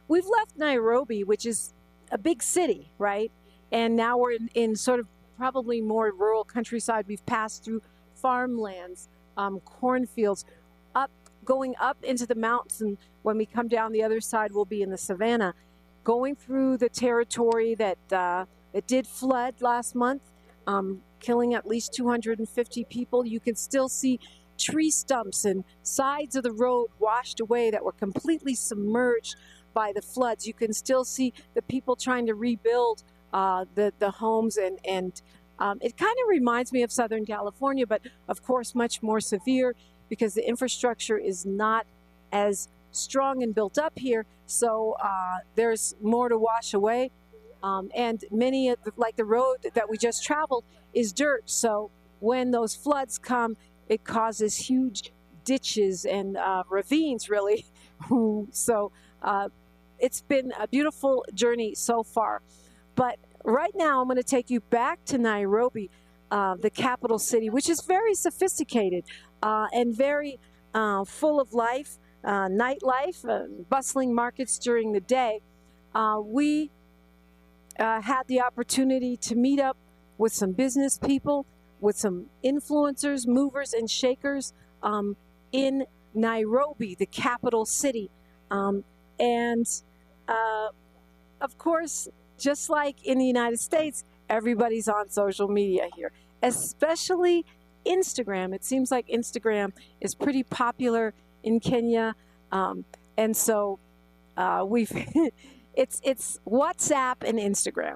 we've left Nairobi, which is a big city, right? And now we're in sort of probably more rural countryside. We've passed through farmlands, cornfields, going up into the mountains. And when we come down the other side, we'll be in the savannah, going through the territory that it did flood last month, killing at least 250 people. You can still see tree stumps and sides of the road washed away that were completely submerged by the floods. You can still see the people trying to rebuild the homes, and it kind of reminds me of Southern California, but of course much more severe because the infrastructure is not as strong and built up here. So there's more to wash away. And many of like the road that we just traveled is dirt. So when those floods come, it causes huge ditches and ravines, really. So it's been a beautiful journey so far. But right now, I'm going to take you back to Nairobi, the capital city, which is very sophisticated and very full of life, nightlife, bustling markets during the day. We had the opportunity to meet up with some business people, with some influencers, movers, and shakers in Nairobi, the capital city. And of course, just like in the United States, everybody's on social media here, especially Instagram. It seems like Instagram is pretty popular in Kenya. And so it's WhatsApp and Instagram.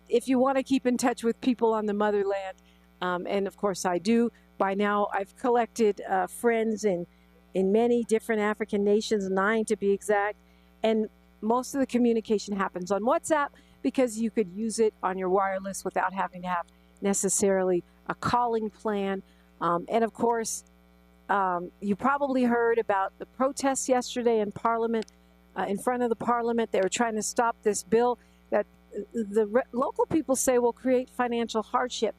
If you want to keep in touch with people on the motherland, and of course I do, by now I've collected friends in many different African nations, 9 to be exact, and most of the communication happens on WhatsApp because you could use it on your wireless without having to have necessarily a calling plan. And of course, you probably heard about the protests yesterday in Parliament, in front of the Parliament. They were trying to stop this bill that the local people say will create financial hardship.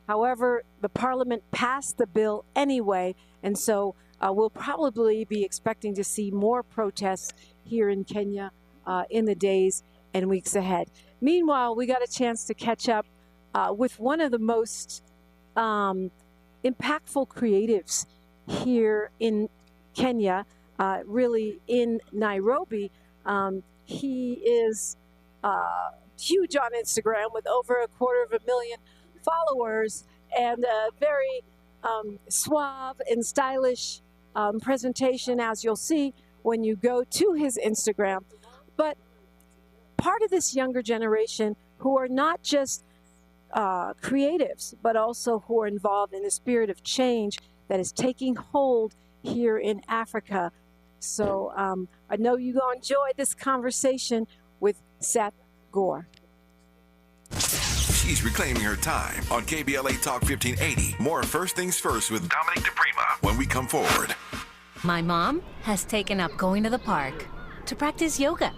However, the Parliament passed the bill anyway, and so we'll probably be expecting to see more protests here in Kenya in the days and weeks ahead. Meanwhile, we got a chance to catch up with one of the most impactful creatives here in Kenya, really in Nairobi. He is huge on Instagram with over 250,000 followers and a very suave and stylish presentation, as you'll see when you go to his Instagram. But part of this younger generation who are not just creatives, but also who are involved in the spirit of change that is taking hold here in Africa. So I know you're going to enjoy this conversation with Seth Gor. She's reclaiming her time on KBLA Talk 1580. More First Things First with Dominique Baraka when we come forward. My mom has taken up going to the park to practice yoga.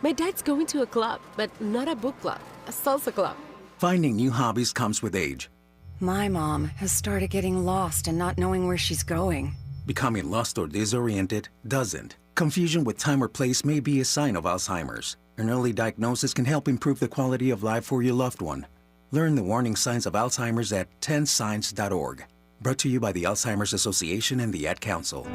My dad's going to a club, but not a book club, a salsa club. Finding new hobbies comes with age. My mom has started getting lost and not knowing where she's going. Becoming lost or disoriented doesn't. Confusion with time or place may be a sign of Alzheimer's. An early diagnosis can help improve the quality of life for your loved one. Learn the warning signs of Alzheimer's at 10signs.org. Brought to you by the Alzheimer's Association and the Ad Council.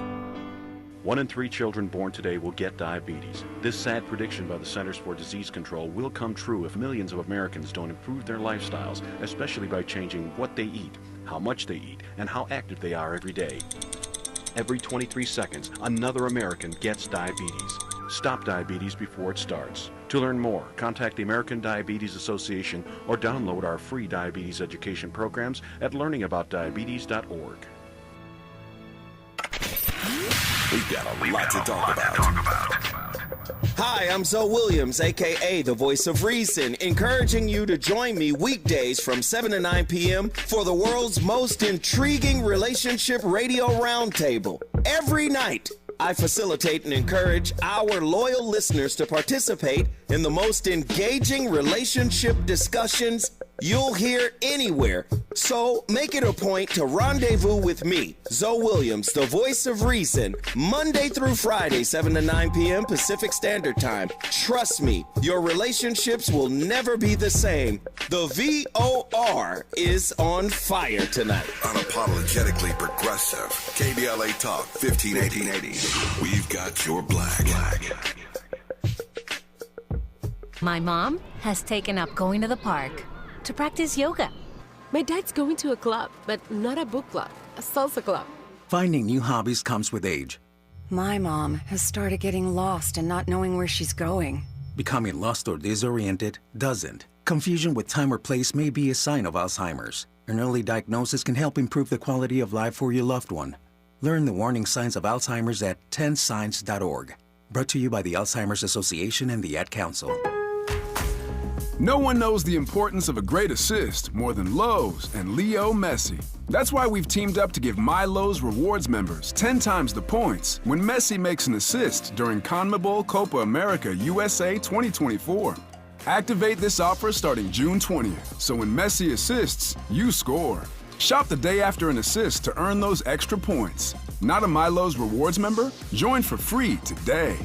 1 in 3 children born today will get diabetes. This sad prediction by the Centers for Disease Control will come true if millions of Americans don't improve their lifestyles, especially by changing what they eat, how much they eat, and how active they are every day. Every 23 seconds, another American gets diabetes. Stop diabetes before it starts. To learn more, contact the American Diabetes Association or download our free diabetes education programs at learningaboutdiabetes.org. We've got a lot to talk about. Hi, I'm Zoe Williams, a.k.a. the Voice of Reason, encouraging you to join me weekdays from 7 to 9 p.m. for the world's most intriguing relationship radio roundtable. Every night, I facilitate and encourage our loyal listeners to participate in the most engaging relationship discussions you'll hear anywhere. So make it a point to rendezvous with me, Zoe Williams, the voice of reason, Monday through Friday, 7 to 9 p.m. Pacific Standard Time. Trust me, your relationships will never be the same. The VOR is on fire tonight. Unapologetically progressive. KBLA Talk 1580. We've got your black. My mom has taken up going to the park to practice yoga. My dad's going to a club, but not a book club, a salsa club. Finding new hobbies comes with age. My mom has started getting lost and not knowing where she's going. Becoming lost or disoriented doesn't. Confusion with time or place may be a sign of Alzheimer's. An early diagnosis can help improve the quality of life for your loved one. Learn the warning signs of Alzheimer's at 10signs.org. Brought to you by the Alzheimer's Association and the Ad Council. No one knows the importance of a great assist more than Lowe's and Leo Messi. That's why we've teamed up to give My Lowe's Rewards members 10 times the points when Messi makes an assist during CONMEBOL Copa America USA 2024. Activate this offer starting June 20th, so when Messi assists, you score. Shop the day after an assist to earn those extra points. Not a My Lowe's Rewards member? Join for free today.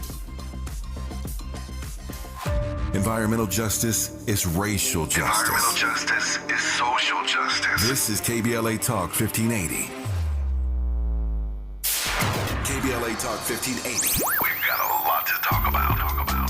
Environmental justice is racial justice. Environmental justice is social justice. This is KBLA Talk 1580. KBLA Talk 1580. We've got a lot to talk about.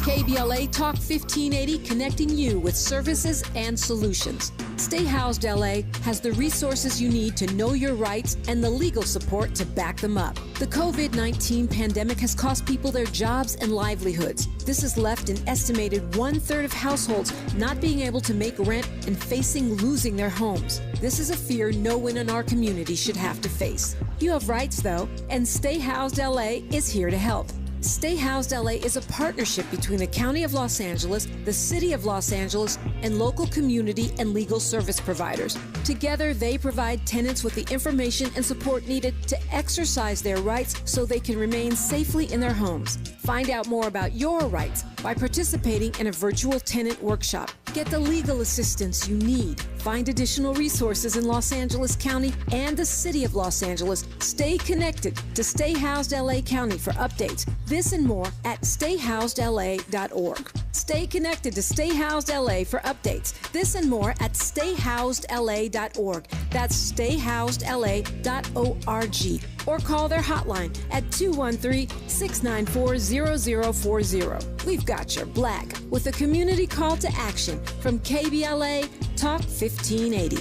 KBLA Talk 1580, connecting you with services and solutions. Stay Housed LA has the resources you need to know your rights and the legal support to back them up. The COVID-19 pandemic has cost people their jobs and livelihoods. This has left an estimated 1/3 of households not being able to make rent and facing losing their homes. This is a fear no one in our community should have to face. You have rights, though, and Stay Housed LA is here to help. Stay Housed LA is a partnership between the County of Los Angeles, the City of Los Angeles, and local community and legal service providers. Together, they provide tenants with the information and support needed to exercise their rights so they can remain safely in their homes. Find out more about your rights by participating in a virtual tenant workshop. Get the legal assistance you need. Find additional resources in Los Angeles County and the City of Los Angeles. Stay connected to Stay Housed LA County for updates. This and more at stayhousedla.org. Stay connected to Stay Housed LA for updates. This and more at stayhousedla.org. That's stayhousedla.org. Or call their hotline at 213-694-0040. We've got your black with a community call to action from KBLA Talk 1580.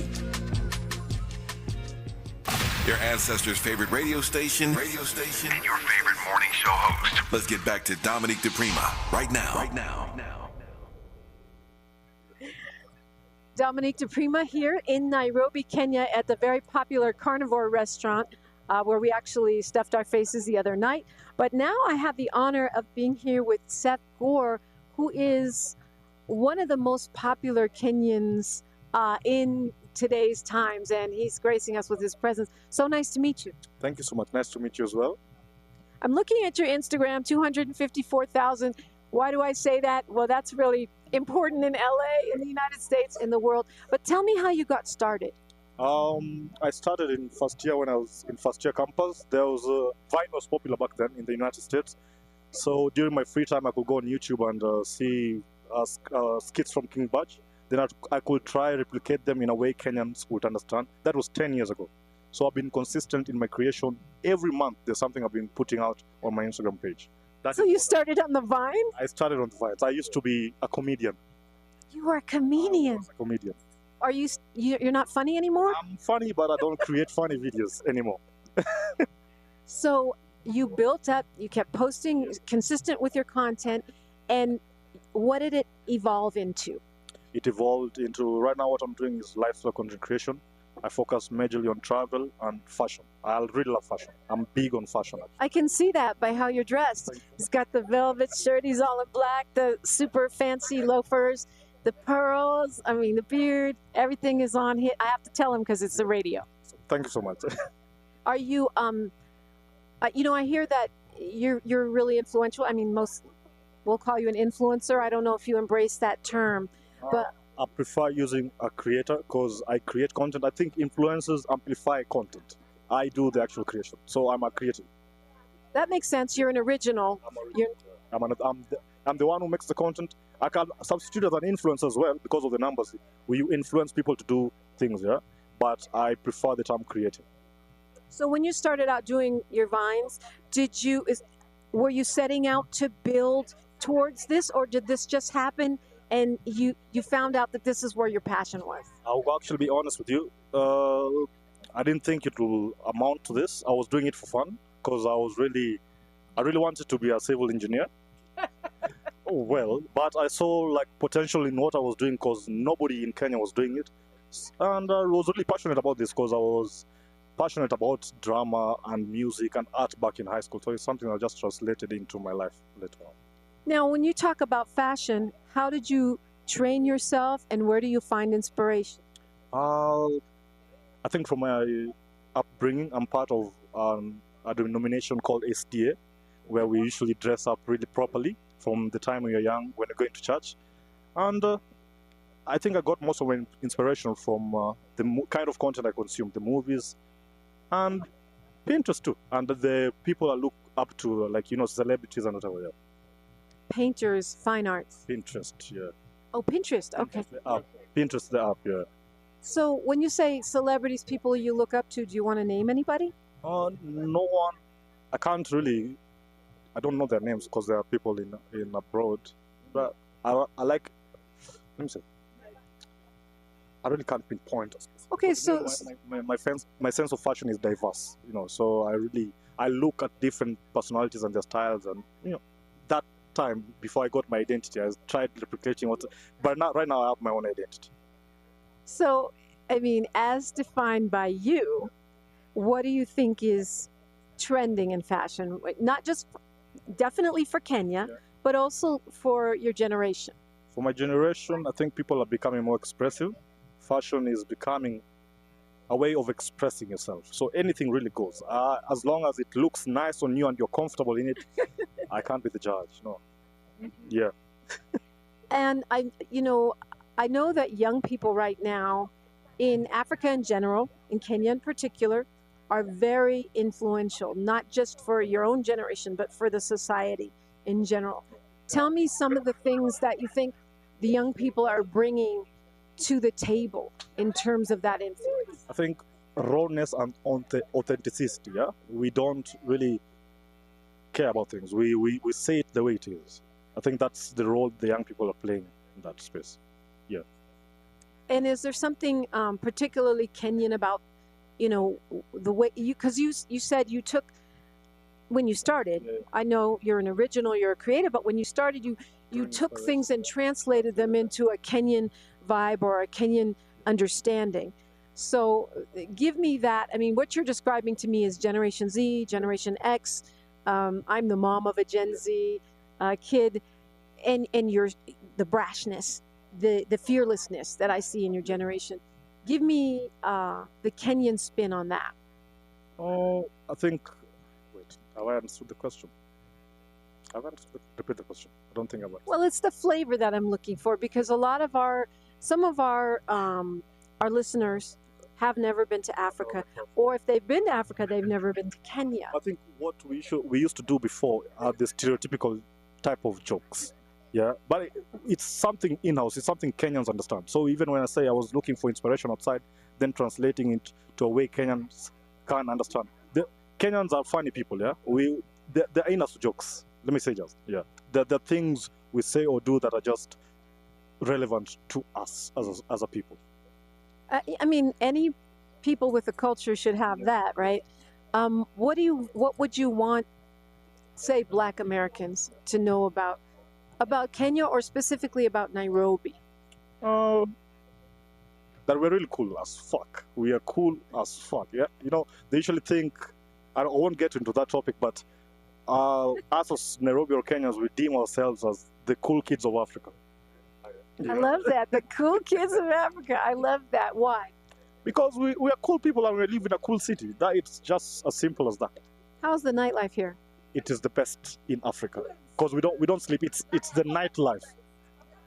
Your ancestors' favorite radio station, And your favorite morning show host. Let's get back to Dominique DiPrima right now. Dominique DiPrima here in Nairobi, Kenya at the very popular carnivore restaurant where we actually stuffed our faces the other night. But now I have the honor of being here with Seth Gor, who is one of the most popular Kenyans in today's times, and he's gracing us with his presence. So nice to meet you. Thank you so much. Nice to meet you as well. I'm looking at your Instagram, 254,000. Why do I say that? Well, that's really important in LA, in the United States, in the world. But tell me how you got started. I started in first year when I was in first year campus. Vine was popular back then in the United States. So during my free time, I could go on YouTube and see skits from King Bach. Then I could try replicate them in a way Kenyans would understand. That was 10 years ago. So I've been consistent in my creation. Every month, there's something I've been putting out on my Instagram page. So you started on the Vine? I started on the Vines. I used to be a comedian. You are a comedian. I was a comedian. Are you're not funny anymore? I'm funny, but I don't create funny videos anymore. So you built up, you kept posting, consistent with your content, and what did it evolve into? It evolved into, right now what I'm doing is lifestyle content creation. I focus majorly on travel and fashion. I really love fashion. I'm big on fashion. I can see that by how you're dressed. He's got the velvet shirt, he's all in black, the super fancy loafers, the pearls, the beard, everything is on here. I have to tell him because it's the radio. Thank you so much. Are you, I hear that you're really influential. Most, we'll call you an influencer. I don't know if you embrace that term, but I prefer using a creator because I create content. I think influencers amplify content. I do the actual creation, so I'm a creative. That makes sense. You're an original. I'm the one who makes the content. I can substitute as an influencer as well because of the numbers. We influence people to do things, yeah. But I prefer the term creative. So when you started out doing your vines, were you setting out to build towards this, or did this just happen and you found out that this is where your passion was? I'll actually be honest with you. I didn't think it will amount to this. I was doing it for fun because I really wanted to be a civil engineer. But I saw like potential in what I was doing because nobody in Kenya was doing it. And I was really passionate about this because I was passionate about drama and music and art back in high school. So it's something I just translated into my life later on. Now, when you talk about fashion, how did you train yourself and where do you find inspiration? I think from my upbringing, I'm part of a denomination called SDA, where we usually dress up really properly from the time we are young when we're going to church. And I think I got most of my inspiration from the kind of content I consume, the movies and Pinterest too. And the people I look up to, like, celebrities and whatever. Yeah. Painters, fine arts. Pinterest, yeah. Oh, Pinterest, okay. Pinterest, the app, yeah. So when you say celebrities, people you look up to, do you want to name anybody? No one. I can't really. I don't know their names because there are people in abroad. But I like. Let me see. I really can't pinpoint. Okay, so my sense of fashion is diverse. So I look at different personalities and their styles, and that time before I got my identity, I tried replicating but right now I have my own identity. So, I mean, as defined by you, what do you think is trending in fashion? Not just definitely for Kenya, but also for your generation. For my generation, I think people are becoming more expressive. Fashion is becoming a way of expressing yourself. So anything really goes. As long as it looks nice on you and you're comfortable in it, I can't be the judge. No. Yeah. And I know that young people right now in Africa in general, in Kenya in particular, are very influential, not just for your own generation, but for the society in general. Tell me some of the things that you think the young people are bringing to the table in terms of that influence. I think rawness and authenticity, yeah? We don't really care about things. We say it the way it is. I think that's the role the young people are playing in that space. Yeah. And is there something particularly Kenyan about, the way because you said you took, when you started, I know you're an original, you're a creative, but when you started, you took things and translated them into a Kenyan vibe or a Kenyan understanding. So give me that. I mean, what you're describing to me is Generation Z, Generation X. I'm the mom of a Gen Z kid, and the brashness, the fearlessness that I see in your generation. Give me the Kenyan spin on that. Oh, I think. Wait, have I understood the question? I've understood. Repeat the question. I don't think I've understood. Well, it's the flavor that I'm looking for, because some of our listeners have never been to Africa, or if they've been to Africa, they've never been to Kenya. I think what we used to do before are the stereotypical type of jokes. Yeah, but it's something in-house. It's something Kenyans understand. So even when I say I was looking for inspiration outside, then translating it to a way Kenyans can understand. The Kenyans are funny people, yeah? They're in-house jokes. Let me say just, yeah. The things we say or do that are just relevant to us as a people. I mean, any people with a culture should have that, right? What would you want, say, Black Americans to know about Kenya, or specifically about Nairobi? That we're really cool as fuck. We are cool as fuck, yeah? They usually think, I won't get into that topic, but us as Nairobi or Kenyans, we deem ourselves as the cool kids of Africa. I love that. The cool kids of Africa. I love that. Why? Because we are cool people and we live in a cool city. It's just as simple as that. How's the nightlife here? It is the best in Africa. Because we don't sleep. It's the nightlife.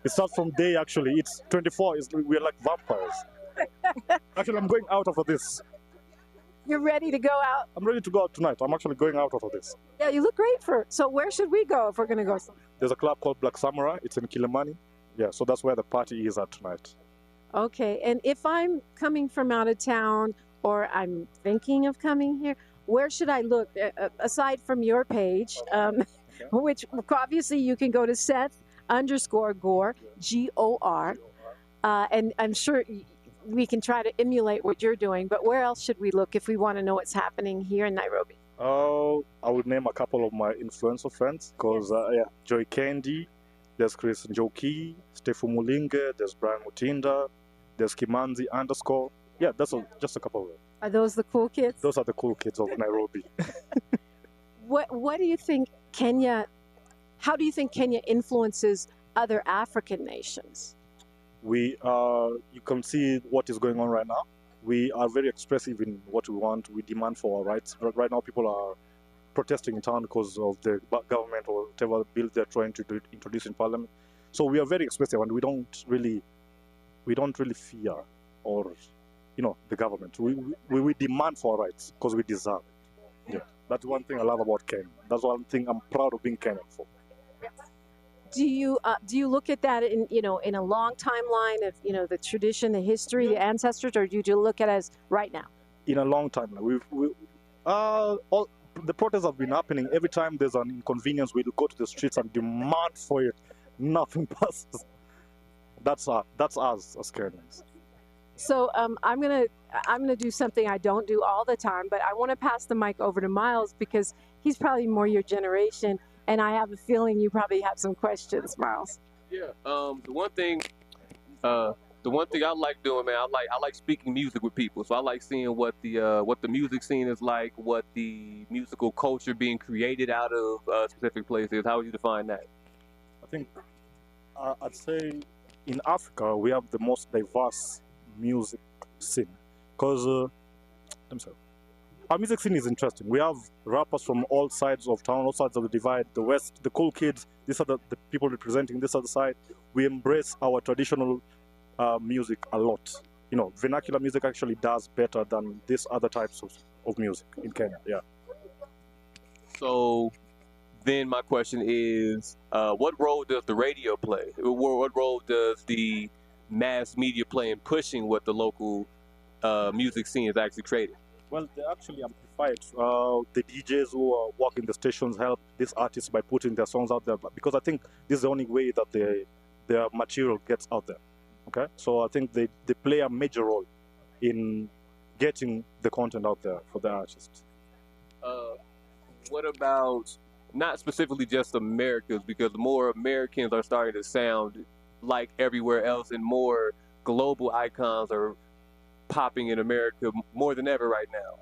It starts from day, actually. It's 24. We're like vampires. Actually, I'm going out after this. You're ready to go out? I'm ready to go out tonight. I'm actually going out after this. Yeah, you look great so where should we go if we're going to go somewhere? There's a club called Black Samurai. It's in Kilimani. Yeah, so that's where the party is at tonight. Okay, and if I'm coming from out of town or I'm thinking of coming here, where should I look? Aside from your page, which obviously you can go to Seth_Gor, Gor, and I'm sure we can try to emulate what you're doing, but where else should we look if we want to know what's happening here in Nairobi? I would name a couple of my influencer friends, because Joy Candy, there's Chris Njoki, Stefu Mulinge, there's Brian Mutinda, there's Kimanzi _ Yeah, that's just a couple of them. Are those the cool kids? Those are the cool kids of Nairobi. What do you think how do you think Kenya influences other African nations? You can see what is going on right now. We are very expressive in what we want. We demand for our rights. Right now, people are protesting in town because of the government or whatever bill they're trying to introduce in parliament. So we are very expressive, and we don't really fear or the government. We demand for our rights because we deserve it. Yeah, that's one thing I love about Kenya. That's one thing I'm proud of being Kenyan for. Do you look at that in a long timeline of the tradition, the history, the ancestors, or do you look at it as right now? In a long time now, all the protests have been happening. Every time there's an inconvenience, we'll go to the streets and demand for it. Nothing passes. That's us as Kenyans. So I'm gonna do something I don't do all the time, but I want to pass the mic over to Miles because he's probably more your generation. And I have a feeling you probably have some questions, Miles. Yeah. The one thing I like doing, man, I like speaking music with people. So I like seeing what the music scene is like, what the musical culture being created out of specific places. How would you define that? I think I'd say in Africa we have the most diverse music scene because our music scene is interesting. We have rappers from all sides of town, all sides of the divide, the West, the cool kids. These are the people representing this other side. We embrace our traditional music a lot. Vernacular music actually does better than these other types of music in Kenya. Yeah. So then my question is, what role does the radio play? What role does the mass media play in pushing what the local music scene is actually creating? Well, they actually amplify it. The DJs who are working the stations help these artists by putting their songs out there, because I think this is the only way that their material gets out there. Okay, so I think they play a major role in getting the content out there for the artists. What about not specifically just Americans, because more Americans are starting to sound like everywhere else, and more global icons are popping in America more than ever right now.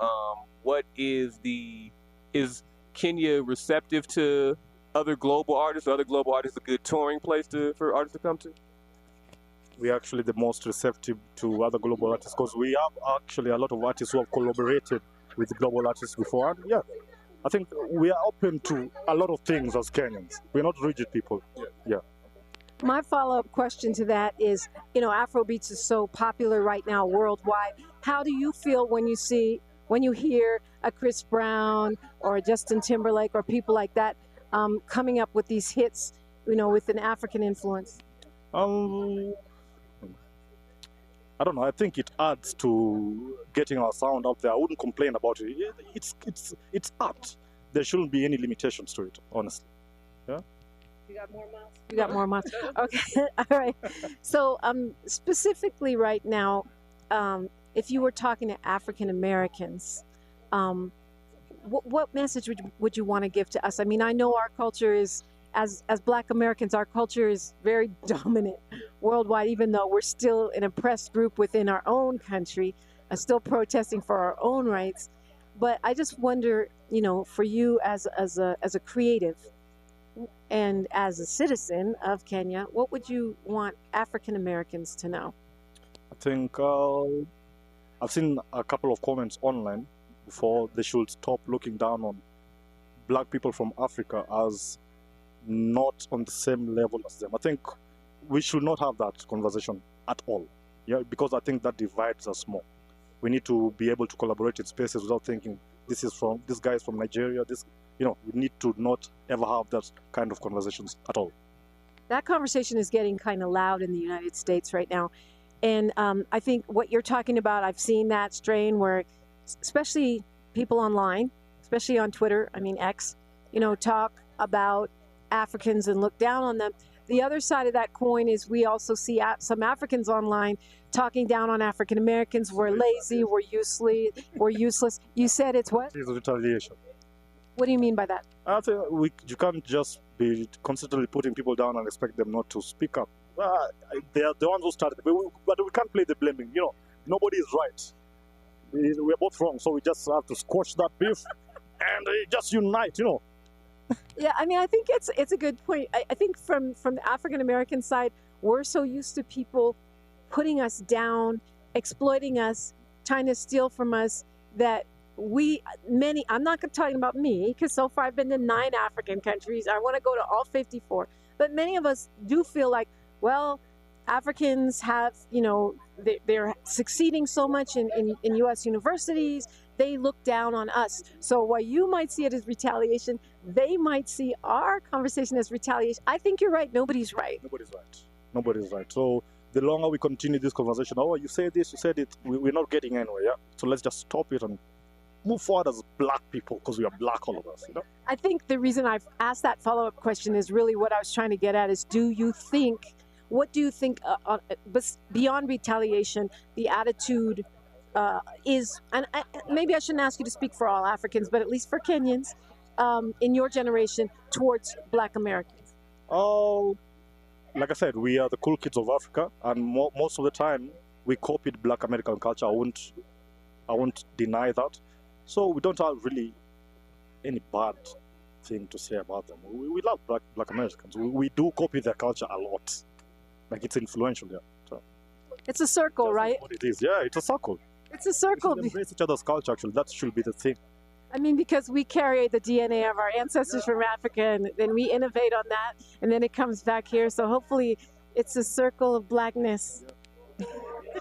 Is Kenya receptive to other global artists? Are other global artists a good touring place for artists to come to? We're actually the most receptive to other global artists because we have actually a lot of artists who have collaborated with global artists before. And yeah, I think we are open to a lot of things as Kenyans. We're not rigid people. Yeah. My follow-up question to that is, Afrobeats is so popular right now worldwide. How do you feel when you hear a Chris Brown or a Justin Timberlake or people like that coming up with these hits, with an African influence? I don't know. I think it adds to getting our sound out there. I wouldn't complain about it. It's art. There shouldn't be any limitations to it, honestly. Yeah. You got more miles? You got more miles. Okay. All right. So specifically right now, if you were talking to African Americans, what message would you want to give to us? I mean, I know our culture is, as Black Americans, our culture is very dominant worldwide, even though we're still an oppressed group within our own country, still protesting for our own rights. But I just wonder, for you as a creative, and as a citizen of Kenya, what would you want African Americans to know? I think I've seen a couple of comments online before. They should stop looking down on Black people from Africa as not on the same level as them. I think we should not have that conversation at all. Yeah, because I think that divides us more. We need to be able to collaborate in spaces without thinking this guy is from Nigeria. We need to not ever have that kind of conversations at all. That conversation is getting kind of loud in the United States right now. And I think what you're talking about, I've seen that strain where especially people online, especially on Twitter, X, talk about Africans and look down on them. The other side of that coin is we also see some Africans online talking down on African Americans. We're lazy, we're useless. You said it's what? It's retaliation. What do you mean by that? I think you can't just be constantly putting people down and expect them not to speak up. They are the ones who started, but we can't play the blaming. Nobody is right. We're both wrong, so we just have to squash that beef and just unite. Yeah, I think it's a good point. I think from the African American side, we're so used to people putting us down, exploiting us, trying to steal from us that I'm not talking about me, because so far I've been to 9 African countries. I want to go to all 54. But many of us do feel like, well, Africans have, they're succeeding so much in U.S. universities. They look down on us. So while you might see it as retaliation, they might see our conversation as retaliation. I think you're right. Nobody's right. Nobody's right. So the longer we continue this conversation, you say this, you said it, we're not getting anywhere. Yeah. So let's just stop it and move forward as black people, because we are black, all of us. I think the reason I've asked that follow-up question is really what I was trying to get at is, what do you think beyond retaliation, the attitude is, and maybe I shouldn't ask you to speak for all Africans, but at least for Kenyans in your generation towards Black Americans? Like I said, we are the cool kids of Africa, and most of the time we copied Black American culture. I won't deny that. So we don't have really any bad thing to say about them. We love Black Americans. We do copy their culture a lot. Like, it's influential, yeah. So it's a circle, right? What it is, yeah, it's a circle. It's a circle. We should embrace each other's culture, actually. That should be the thing. Because we carry the DNA of our ancestors from Africa, and then we innovate on that, and then it comes back here. So hopefully it's a circle of blackness. Yeah.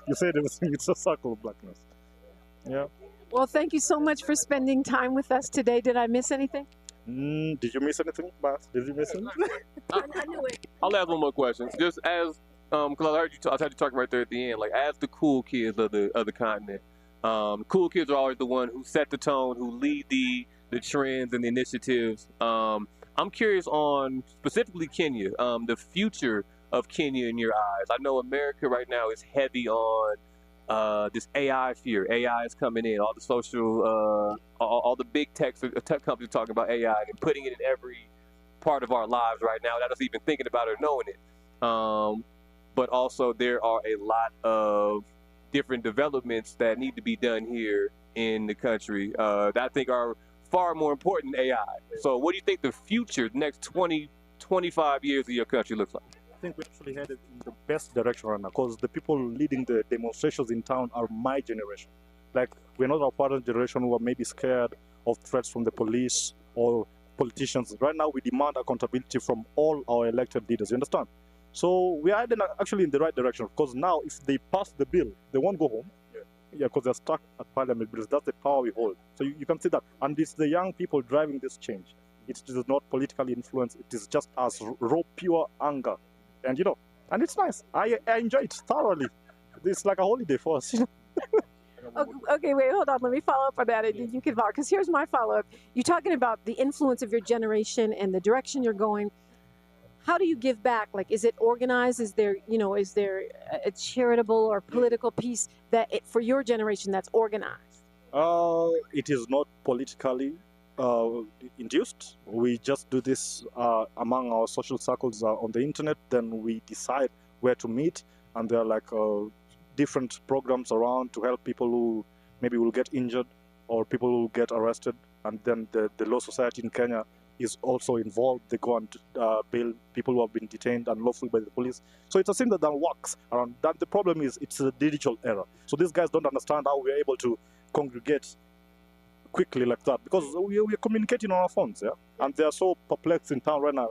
You said everything. It's a circle of blackness. Yeah. Well, thank you so much for spending time with us today. Did I miss anything? Did you miss anything, Matt? Did you miss anything? I knew it. I'll ask one more question. Just as, because I heard you talking right there at the end, like, as the cool kids of the continent, cool kids are always the one who set the tone, who lead the trends and the initiatives. I'm curious on specifically Kenya, the future of Kenya in your eyes. I know America right now is heavy on this AI fear. AI is coming in. All the social, all the big tech companies talking about AI and putting it in every part of our lives right now without us even thinking about it or knowing it. But also there are a lot of different developments that need to be done here in the country that I think are far more important than AI. So what do you think the future, the next 20, 25 years of your country looks like? I think we're actually headed in the best direction right now, because the people leading the demonstrations in town are my generation. Like, we're not our parents' generation who are maybe scared of threats from the police or politicians. Right now, we demand accountability from all our elected leaders, you understand? So we are actually in the right direction, because now if they pass the bill, they won't go home. Yeah, because they're stuck at Parliament, because that's the power we hold. So you can see that. And it's the young people driving this change. It is not politically influenced. It is just as raw, pure anger. And, and it's nice. I enjoy it thoroughly. It's like a holiday for us. Okay, wait, hold on. Let me follow up on that. And you can follow, because here's my follow-up. You're talking about the influence of your generation and the direction you're going. How do you give back? Like, is it organized? Is there a charitable or political piece for your generation that's organized? It is not politically induced. We just do this among our social circles on the internet. Then we decide where to meet, and there are like different programs around to help people who maybe will get injured or people who get arrested. And then the Law Society in Kenya is also involved. They go and bail people who have been detained unlawfully by the police. So it's a thing that works around. That the problem is it's a digital era. So these guys don't understand how we're able to congregate quickly like that, because we're communicating on our phones, yeah? And they are so perplexed in town right now.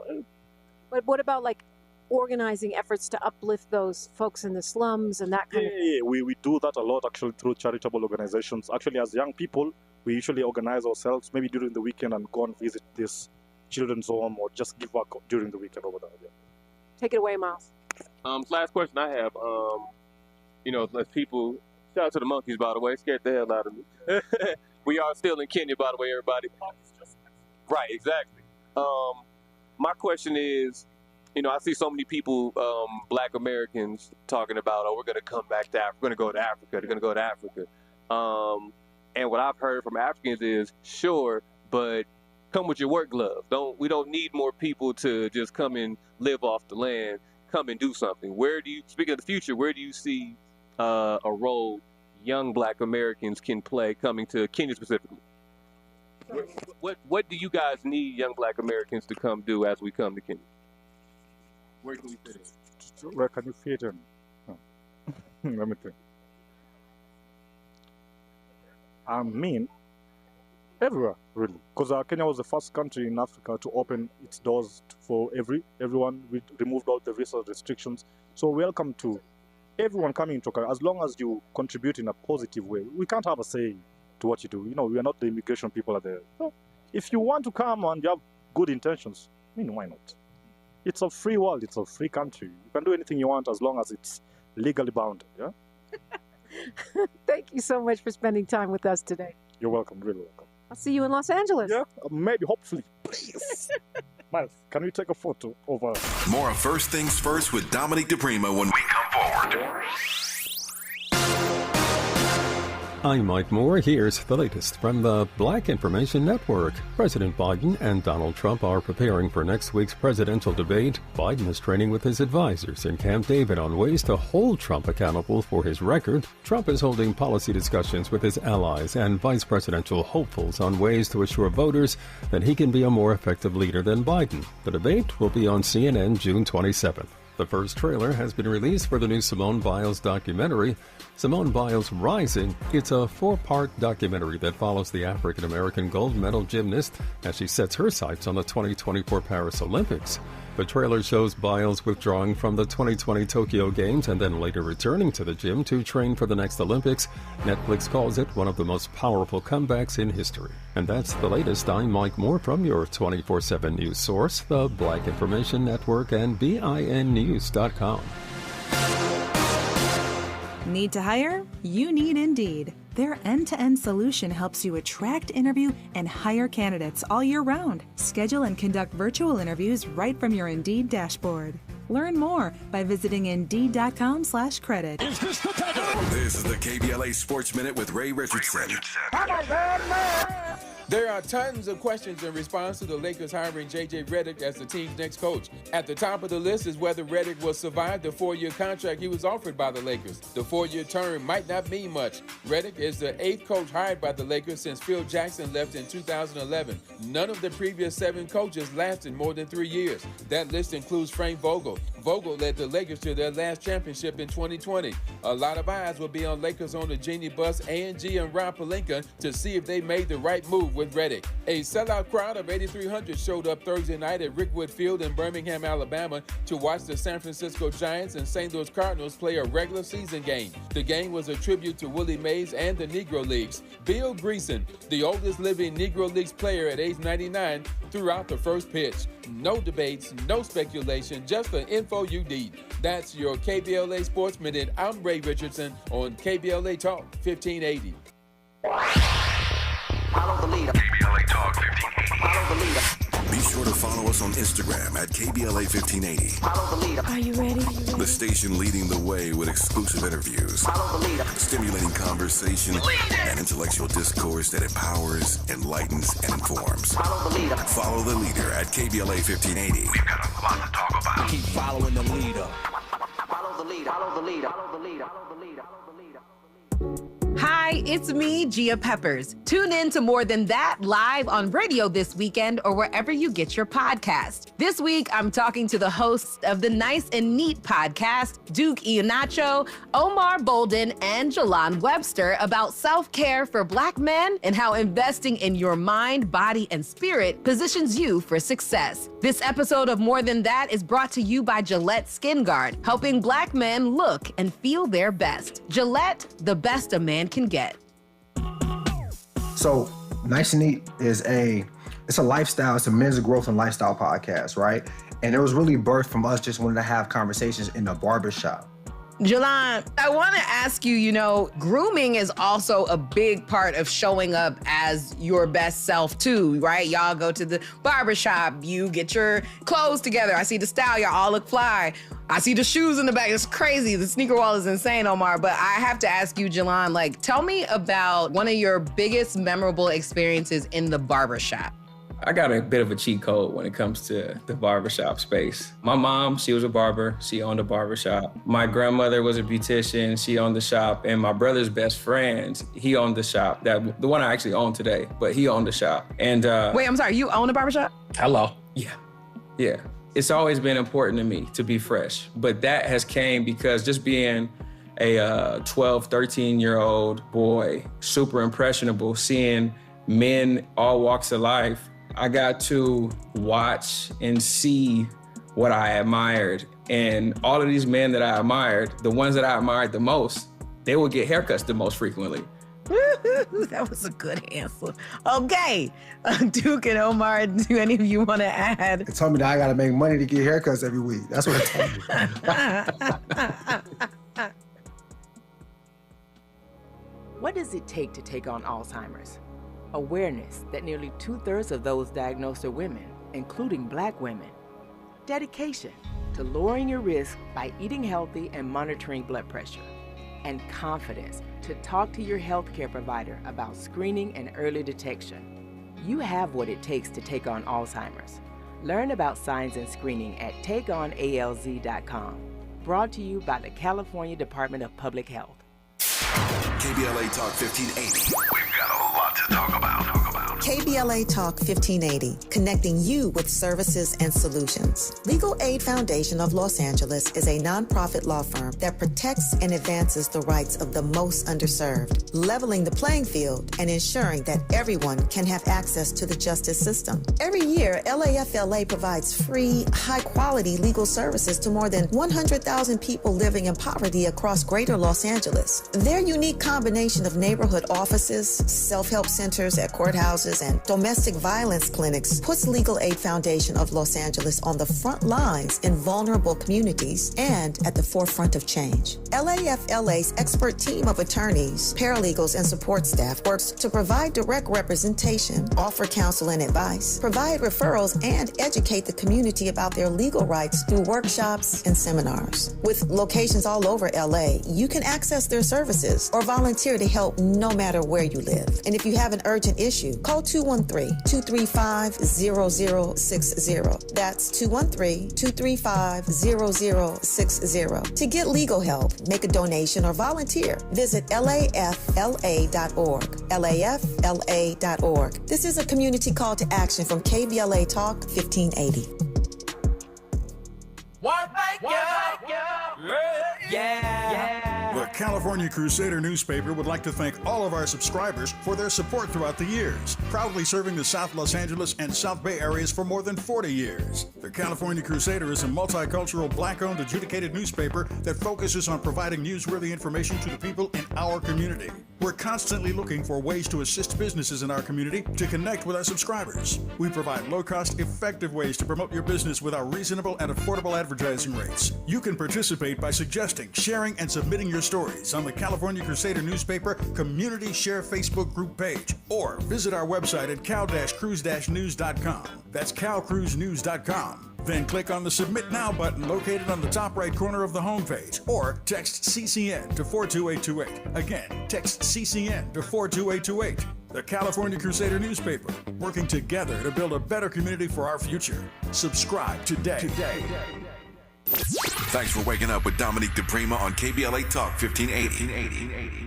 But what about like organizing efforts to uplift those folks in the slums and that kind of thing? Yeah, we do that a lot actually through charitable organizations. Actually, as young people, we usually organize ourselves maybe during the weekend and go and visit this children's home or just give back during the weekend over there. Yeah. Take it away, Miles. Last question I have, let people, shout out to the monkeys, by the way, scared the hell out of me. We are still in Kenya, by the way, everybody. Right, exactly. My question is, I see so many people, Black Americans, talking about, we're going to come back to Africa, we're going to go to Africa, they're going to go to Africa. And what I've heard from Africans is, sure, but come with your work gloves. We don't need more people to just come and live off the land. Come and do something. Speaking of the future, where do you see a role young Black Americans can play coming to Kenya specifically? What do you guys need young Black Americans to come do as we come to Kenya? Where can we fit in? Where can you fit in? Let me think. I mean, everywhere, really. Because Kenya was the first country in Africa to open its doors for everyone. We removed all the visa restrictions. So welcome to everyone coming into Kenya, as long as you contribute in a positive way. We can't have a say to what you do. We are not the immigration people out there. So if you want to come and you have good intentions, why not? It's a free world. It's a free country. You can do anything you want as long as it's legally bound. Yeah. Thank you so much for spending time with us today. You're welcome. Really welcome. I'll see you in Los Angeles. Yeah, maybe, hopefully. Please. Miles, can we take a photo over? More of First Things First with Dominique DiPrima when we come forward. I'm Mike Moore. Here's the latest from the Black Information Network. President Biden and Donald Trump are preparing for next week's presidential debate. Biden is training with his advisors in Camp David on ways to hold Trump accountable for his record. Trump is holding policy discussions with his allies and vice presidential hopefuls on ways to assure voters that he can be a more effective leader than Biden. The debate will be on CNN June 27th. The first trailer has been released for the new Simone Biles documentary, Simone Biles Rising. It's a 4-part documentary that follows the African-American gold medal gymnast as she sets her sights on the 2024 Paris Olympics. The trailer shows Biles withdrawing from the 2020 Tokyo Games and then later returning to the gym to train for the next Olympics. Netflix calls it one of the most powerful comebacks in history. And that's the latest. I'm Mike Moore from your 24/7 news source, the Black Information Network and BINnews.com. Need to hire? You need Indeed. Their end-to-end solution helps you attract, interview, and hire candidates all year round. Schedule and conduct virtual interviews right from your Indeed dashboard. Learn more by visiting Indeed.com/credit. This is the KBLA Sports Minute with Ray Richardson. There are tons of questions in response to the Lakers hiring J.J. Redick as the team's next coach. At the top of the list is whether Redick will survive the 4-year contract he was offered by the Lakers. The 4-year term might not mean much. Redick is the 8th coach hired by the Lakers since Phil Jackson left in 2011. None of the previous 7 coaches lasted more than 3 years. That list includes Frank Vogel. Vogel led the Lakers to their last championship in 2020. A lot of eyes will be on Lakers owner Jeannie Buss, A&G, and Rob Pelinka to see if they made the right move with Redick. A sellout crowd of 8,300 showed up Thursday night at Rickwood Field in Birmingham, Alabama to watch the San Francisco Giants and St. Louis Cardinals play a regular season game. The game was a tribute to Willie Mays and the Negro Leagues. Bill Greason, the oldest living Negro Leagues player at age 99, threw out the first pitch. No debates, no speculation, just the info you need. That's your KBLA Sports Minute. I'm Ray Richardson on KBLA Talk 1580. Follow the leader. KBLA Talk 1580. Follow the leader. Be sure to follow us on Instagram at KBLA 1580. Follow the leader. Are you ready? The station leading the way with exclusive interviews, Follow the leader. stimulating conversation, and intellectual discourse that empowers, enlightens, and informs. Follow the leader. Follow the leader at KBLA 1580. We've got a lot to talk about. Keep following the leader. Follow the leader. Follow the leader. Follow the leader. Follow the leader. Follow the leader. Hi, Hi, it's me, Gia Peppers. Tune in to More Than That live on radio this weekend or wherever you get your podcast. This week, I'm talking to the hosts of the Nice and Neat podcast, Duke Iannacho, Omar Bolden, and Jalan Webster about self-care for Black men and how investing in your mind, body, and spirit positions you for success. This episode of More Than That is brought to you by Gillette Skin Guard, helping Black men look and feel their best. Gillette, the best a man can get. So Nice and Neat is it's a lifestyle, it's a men's growth and lifestyle podcast, right? And it was really birthed from us just wanting to have conversations in the barbershop. Jalan, I want to ask you, grooming is also a big part of showing up as your best self too, right? Y'all go to the barbershop, you get your clothes together. I see the style, y'all all look fly. I see the shoes in the back. It's crazy. The sneaker wall is insane, Omar. But I have to ask you, Jalan, tell me about one of your biggest memorable experiences in the barbershop. I got a bit of a cheat code when it comes to the barbershop space. My mom, she was a barber. She owned a barbershop. My grandmother was a beautician. She owned the shop. And my brother's best friend, he owned the shop. The one I actually own today, but he owned the shop. And wait, I'm sorry, you own a barbershop? Hello. Yeah. It's always been important to me to be fresh. But that has came because just being a 12, 13-year-old boy, super impressionable, seeing men all walks of life, I got to watch and see what I admired. And all of these men that I admired, the ones that I admired the most, they would get haircuts the most frequently. That was a good answer. Okay, Duke and Omar, do any of you want to add? It told me that I got to make money to get haircuts every week. That's what it told me. What does it take to take on Alzheimer's? Awareness that nearly 2/3 of those diagnosed are women, including Black women. Dedication to lowering your risk by eating healthy and monitoring blood pressure. And confidence to talk to your healthcare provider about screening and early detection. You have what it takes to take on Alzheimer's. Learn about signs and screening at takeonalz.com. Brought to you by the California Department of Public Health. KBLA Talk 1580. We've got a lot to talk about. KBLA Talk 1580, connecting you with services and solutions. Legal Aid Foundation of Los Angeles is a nonprofit law firm that protects and advances the rights of the most underserved, leveling the playing field and ensuring that everyone can have access to the justice system. Every year, LAFLA provides free, high-quality legal services to more than 100,000 people living in poverty across greater Los Angeles. Their unique combination of neighborhood offices, self-help centers at courthouses, and domestic violence clinics puts Legal Aid Foundation of Los Angeles on the front lines in vulnerable communities and at the forefront of change. LAFLA's expert team of attorneys, paralegals, and support staff works to provide direct representation, offer counsel and advice, provide referrals, and educate the community about their legal rights through workshops and seminars. With locations all over LA, you can access their services or volunteer to help no matter where you live. And if you have an urgent issue, call 213-235-0060. That's 213-235-0060. To get legal help, make a donation, or volunteer, visit lafla.org. lafla.org. This is a community call to action from KBLA Talk 1580. The California Crusader newspaper would like to thank all of our subscribers for their support throughout the years, proudly serving the South Los Angeles and South Bay areas for more than 40 years. The California Crusader is a multicultural, Black-owned, adjudicated newspaper that focuses on providing newsworthy information to the people in our community. We're constantly looking for ways to assist businesses in our community to connect with our subscribers. We provide low-cost, effective ways to promote your business with our reasonable and affordable advertising rates. You can participate by suggesting, sharing, and submitting your stories on the California Crusader newspaper Community Share Facebook group page, or visit our website at cal-cruise-news.com. That's calcruisenews.com. Then click on the Submit Now button located on the top right corner of the homepage, or text CCN to 42828. Again, text CCN to 42828. The California Crusader newspaper, working together to build a better community for our future. Subscribe today. Thanks for waking up with Dominique DiPrima on KBLA Talk 1580.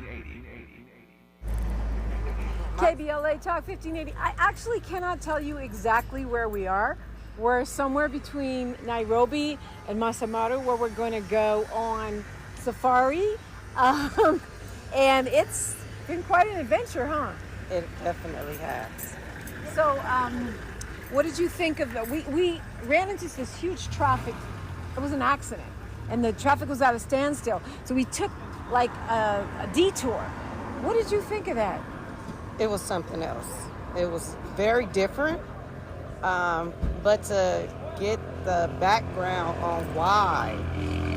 KBLA Talk 1580. I actually cannot tell you exactly where we are. We're somewhere between Nairobi and Masamaru, where we're going to go on safari. And it's been quite an adventure, huh? It definitely has. So, what did you think of it? We ran into this huge traffic. It was an accident, and the traffic was at a standstill. So we took like a detour. What did you think of that? It was something else. It was very different, but to get the background on why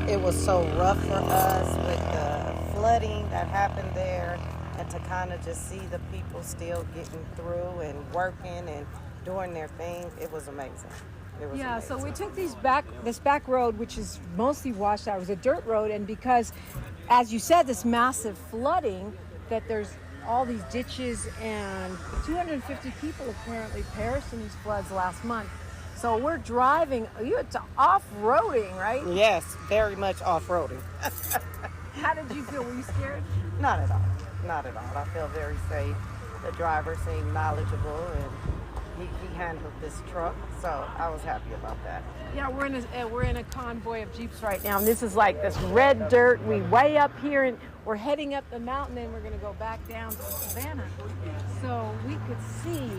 it was so rough for us with the flooding that happened there, and to kind of just see the people still getting through and working and doing their thing, it was amazing. It was amazing. So we took this back road, which is mostly washed out. It was a dirt road, and because, as you said, this massive flooding, that there's all these ditches, and 250 people apparently perished in these floods last month. So we're driving, it's off-roading, right? Yes, very much off-roading. How did you feel? Were you scared? Not at all. Not at all. I feel very safe. The driver seemed knowledgeable, and he handled this truck, so I was happy about that. Yeah, we're in a convoy of Jeeps right now, and this is like this red dirt. We way up here, and we're heading up the mountain, and we're going to go back down to Savannah. So we could see.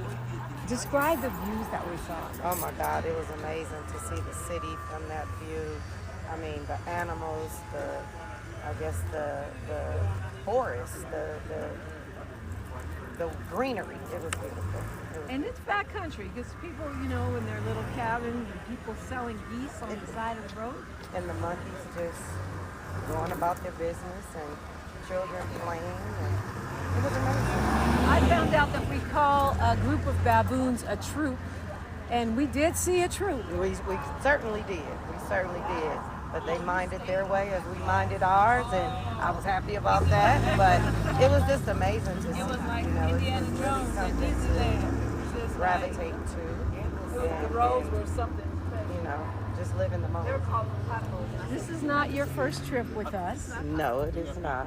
Describe the views that we saw. Oh my God, it was amazing to see the city from that view. I mean, the animals, the forest, the greenery. It was beautiful. And it's backcountry because people, in their little cabins, and people selling geese on the side of the road. And the monkeys just going about their business, and children playing, and it was amazing. I found out that we call a group of baboons a troop, and we did see a troop. We certainly did. We certainly did. But they minded their way as we minded ours, and I was happy about that. But it was just amazing to see. It was like Indiana Jones. Something to gravitate to. The roads were something. Just live in the moment. This is not your first trip with us. No, it is not.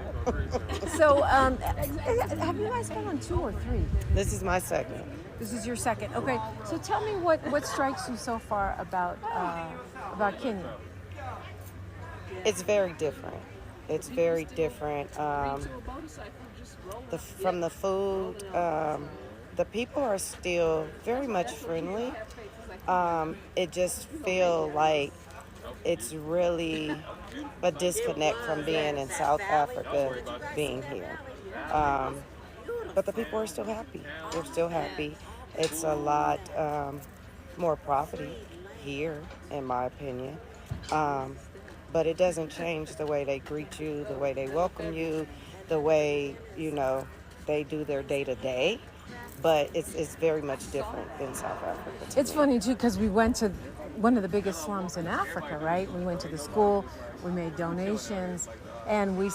So, have you guys been on 2 or 3? This is my second. This is your second. Okay. So tell me what strikes you so far about Kenya. It's very different. It's very different. From the food, the people are still very much friendly. It just feels like it's really a disconnect from being in South Africa, being here. But the people are still happy. They're still happy. It's a lot more profiting here, in my opinion. But it doesn't change the way they greet you, the way they welcome you, the way, they do their day-to-day. But it's very much different in South Africa. It's funny, too, because we went to one of the biggest slums in Africa, right? We went to the school, we made donations, and we've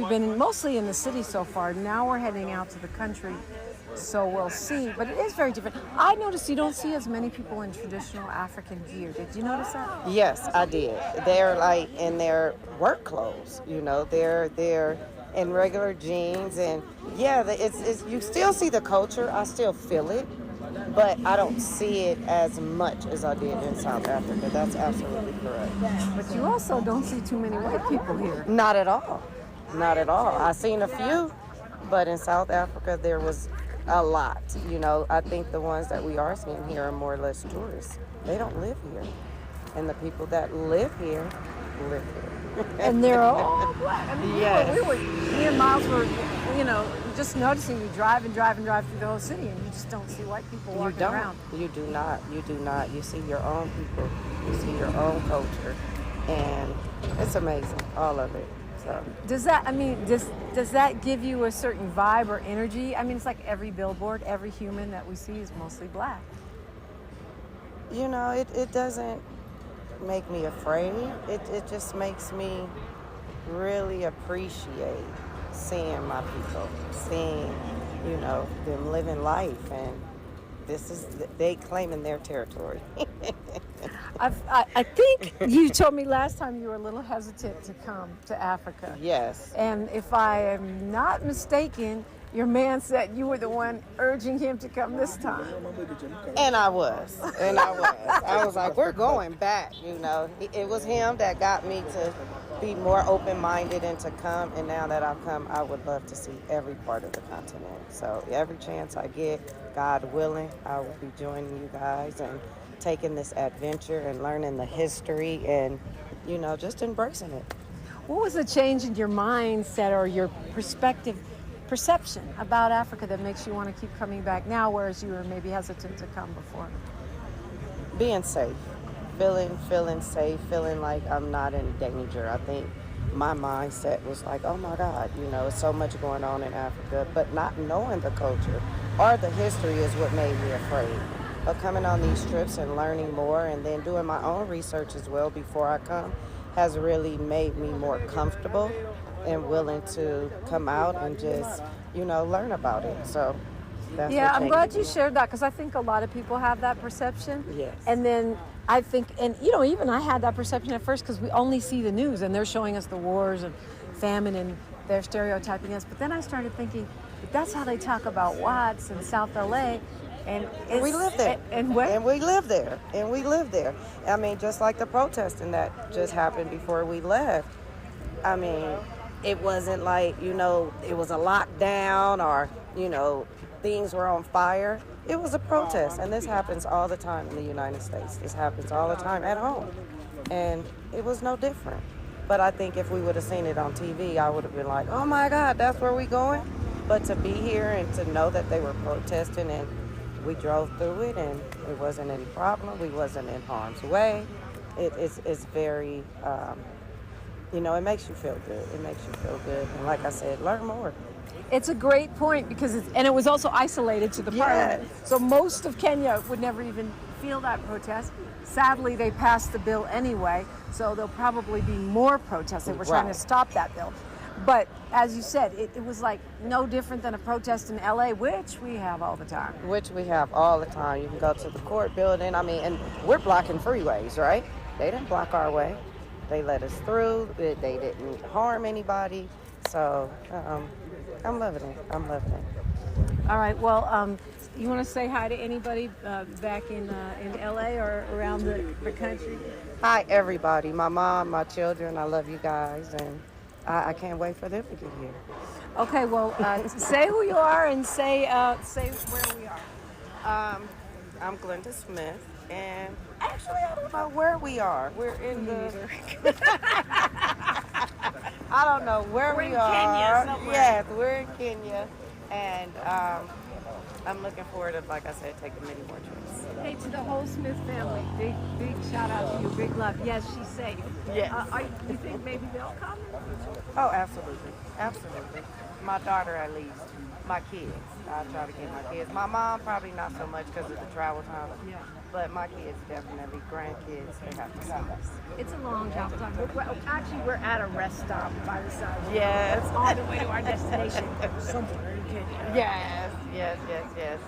been mostly in the city so far. Now we're heading out to the country, so we'll see. But it is very different. I noticed you don't see as many people in traditional African gear. Did you notice that? Yes, I did. They're like in their work clothes, they're in regular jeans, and it's you still see the culture. I still feel it, but I don't see it as much as I did in South Africa. That's absolutely correct. But you also don't see too many white people here. Not at all. Not at all. I've seen a few, but in South Africa there was a lot. I think the ones that we are seeing here are more or less tourists. They don't live here. And the people that live here live here. And they're all black. I mean, yes. Me and Miles were, just noticing you drive through the whole city, and you just don't see white people walking around. You do not. You see your own people. You see your own culture, and it's amazing, all of it. So does that give you a certain vibe or energy? I mean, it's like every billboard, every human that we see is mostly black. It doesn't make me afraid. It just makes me really appreciate seeing my people, seeing, them living life, and they claiming their territory. I think you told me last time you were a little hesitant to come to Africa. Yes. And if I am not mistaken, your man said you were the one urging him to come this time. And I was. I was like, we're going back, you know. It was him that got me to be more open-minded and to come. And now that I've come, I would love to see every part of the continent. So every chance I get, God willing, I will be joining you guys and taking this adventure and learning the history and, you know, just embracing it. What was the change in your mindset or your perception about Africa that makes you want to keep coming back now, whereas you were maybe hesitant to come before? Being safe, feeling safe, feeling like I'm not in danger. I think my mindset was like, oh my God, you know, it's so much going on in Africa, but not knowing the culture or the history is what made me afraid. But coming on these trips and learning more and then doing my own research as well before I come has really made me more comfortable and willing to come out and just, you know, learn about it. So that's yeah, what I'm glad you shared that because I think a lot of people have that perception. Yes. And then I think, and you know, even I had that perception at first because we only see the news and they're showing us the wars and famine and they're stereotyping us. But then I started thinking, but that's how they talk about Watts and South LA. And we live there. And what? And we live there. And we live there. I mean, just like the protesting that just happened before we left. I mean, it wasn't like, you know, it was a lockdown or, you know, things were on fire. It was a protest. And this happens all the time in the United States. This happens all the time at home. And it was no different. But I think if we would have seen it on TV, I would have been like, oh my God, that's where we going? But to be here and to know that they were protesting and we drove through it and it wasn't any problem. We wasn't in harm's way. It's very, you know, it makes you feel good. It makes you feel good. And like I said, learn more. It's a great point because and it was also isolated to the parliament. So most of Kenya would never even feel that protest. Sadly, they passed the bill anyway, so there'll probably be more protests. They were trying to stop that bill. But as you said, it was like no different than a protest in LA, which we have all the time. Which we have all the time. You can go to the court building. I mean, and we're blocking freeways, right? They didn't block our way. They let us through. They didn't harm anybody. So I'm loving it. I'm loving it. All right. Well, you want to say hi to anybody back in LA or around the country? Hi, everybody. My mom, my children. I love you guys. And I can't wait for them to get here. Okay, well, say who you are and say where we are. I'm Glenda Smith, and actually, I don't know where we are. We're in the... I don't know where we are. Kenya somewhere. Yes, we're in Kenya, and I'm looking forward to, like I said, taking many more trips. Hey, to the whole Smith family, big shout out to you, big love. Yes, she's safe. Yes. You think maybe they'll come? Oh, absolutely. Absolutely. My daughter, at least. My kids. I try to get my kids. My mom, probably not so much because of the travel time. Yeah. But my kids, definitely. Grandkids, they have to see us. It's a long travel time. Actually, we're at a rest stop by the side. Yes. On the way to our destination somewhere in Kenya. Yes.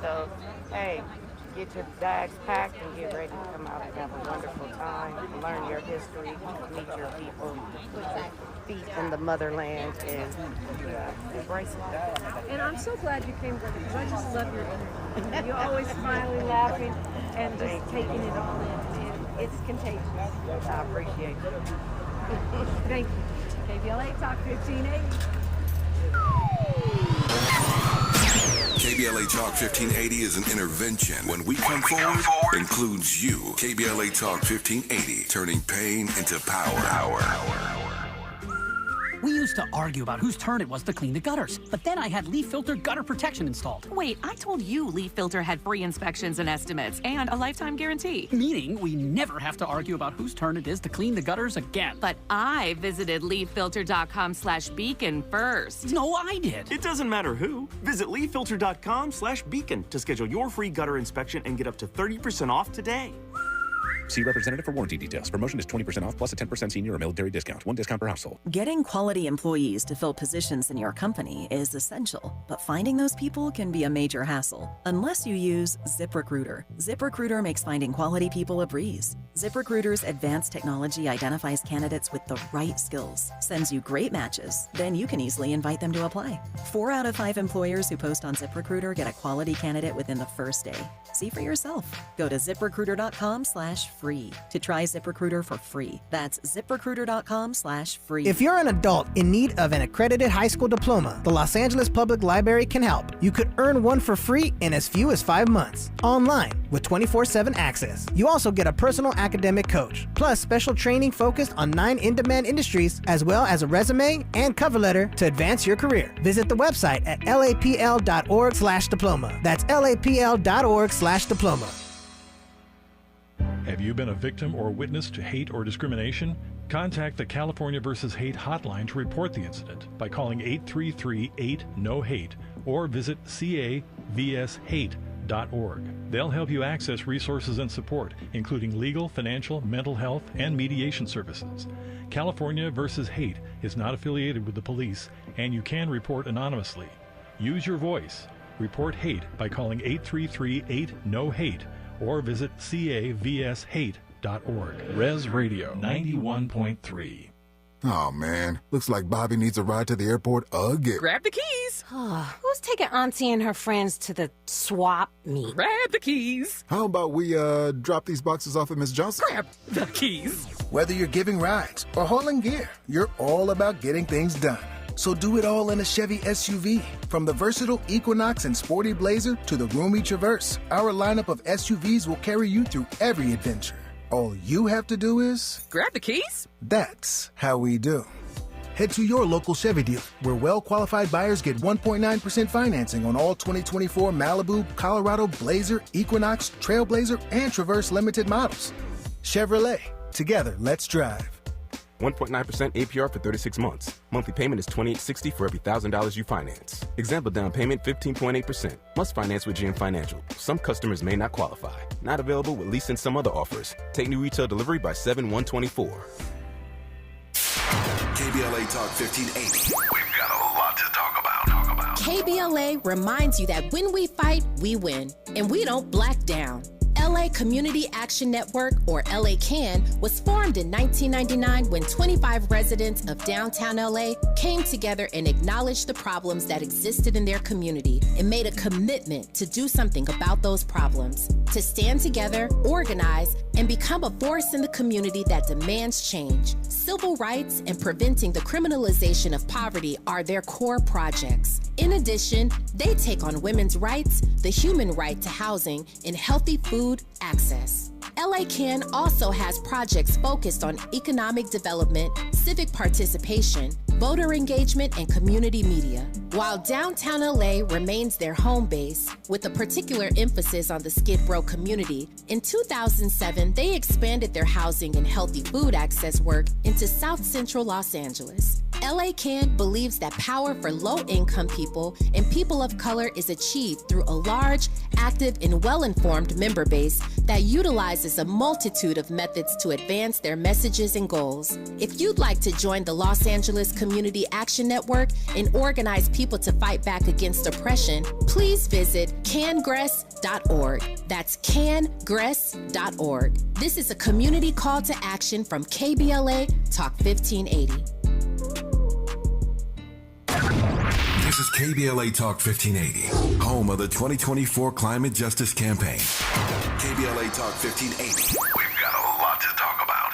So, hey, get your bags packed and get ready to come out and have a wonderful time. Learn your history, meet your people, put your feet in the motherland, and embrace life. And I'm so glad you came, Glenda, because I just love your energy. You're always smiling, laughing, and just taking it all in. It's contagious. I appreciate it. Thank you. KBLA Talk 1580. KBLA Talk 1580 is an intervention. When we come forward, includes you. KBLA Talk 1580, turning pain into power. We used to argue about whose turn it was to clean the gutters, but then I had Leaf Filter gutter protection installed. Wait, I told you Leaf Filter had free inspections and estimates and a lifetime guarantee. Meaning we never have to argue about whose turn it is to clean the gutters again. But I visited leaffilter.com/beacon first. No, I did. It doesn't matter who. Visit leaffilter.com/beacon to schedule your free gutter inspection and get up to 30% off today. See representative for warranty details. Promotion is 20% off plus a 10% senior or military discount. One discount per household. Getting quality employees to fill positions in your company is essential, but finding those people can be a major hassle unless you use ZipRecruiter. ZipRecruiter makes finding quality people a breeze. ZipRecruiter's advanced technology identifies candidates with the right skills, sends you great matches, then you can easily invite them to apply. 4 out of 5 employers who post on ZipRecruiter get a quality candidate within the first day. See for yourself. Go to ZipRecruiter.com/free to try ZipRecruiter for free. That's ZipRecruiter.com/free. If you're an adult in need of an accredited high school diploma, the Los Angeles Public Library can help. You could earn one for free in as few as 5 months, online with 24/7 access. You also get a personal academic coach, plus special training focused on 9 in-demand industries, as well as a resume and cover letter to advance your career. Visit the website at lapl.org/diploma. That's lapl.org/diploma. Have you been a victim or witness to hate or discrimination? Contact the California vs. Hate hotline to report the incident by calling 833-8-NO-HATE or visit cavshate.org. They'll help you access resources and support, including legal, financial, mental health, and mediation services. California vs. Hate is not affiliated with the police, and you can report anonymously. Use your voice. Report hate by calling 833-8-NO-HATE or visit cavshate.org. Res Radio 91.3. Oh, man. Looks like Bobby needs a ride to the airport again. Grab the keys. Who's taking Auntie and her friends to the swap meet? Grab the keys. How about we drop these boxes off at Miss Johnson? Grab the keys. Whether you're giving rides or hauling gear, you're all about getting things done. So do it all in a Chevy SUV. From the versatile Equinox and sporty Blazer to the roomy Traverse, our lineup of SUVs will carry you through every adventure. All you have to do is... grab the keys? That's how we do. Head to your local Chevy dealer, where well-qualified buyers get 1.9% financing on all 2024 Malibu, Colorado, Blazer, Equinox, Trailblazer, and Traverse Limited models. Chevrolet. Together, let's drive. 1.9% APR for 36 months. Monthly payment is $28.60 for every $1,000 you finance. Example down payment 15.8%. Must finance with GM Financial. Some customers may not qualify. Not available with lease and some other offers. Take new retail delivery by 7/1/24. KBLA Talk 1580. We've got a lot to talk about. KBLA reminds you that when we fight, we win, and we don't black down. LA Community Action Network, or LA CAN, was formed in 1999 when 25 residents of downtown LA came together and acknowledged the problems that existed in their community and made a commitment to do something about those problems, to stand together, organize, and become a force in the community that demands change. Civil rights and preventing the criminalization of poverty are their core projects. In addition, they take on women's rights, the human right to housing, and healthy food access. LA CAN also has projects focused on economic development, civic participation, voter engagement, and community media. While downtown LA remains their home base, with a particular emphasis on the Skid Row community, in 2007, they expanded their housing and healthy food access work into South Central Los Angeles. LA CAN believes that power for low-income people and people of color is achieved through a large, active, and well-informed member base that utilizes a multitude of methods to advance their messages and goals. If you'd like to join the Los Angeles Community Action Network and organize people to fight back against oppression, please visit cangress.org. That's cangress.org. This is a community call to action from KBLA Talk 1580. This is KBLA Talk 1580, home of the 2024 Climate Justice Campaign. KBLA Talk 1580. We've got a lot to talk about.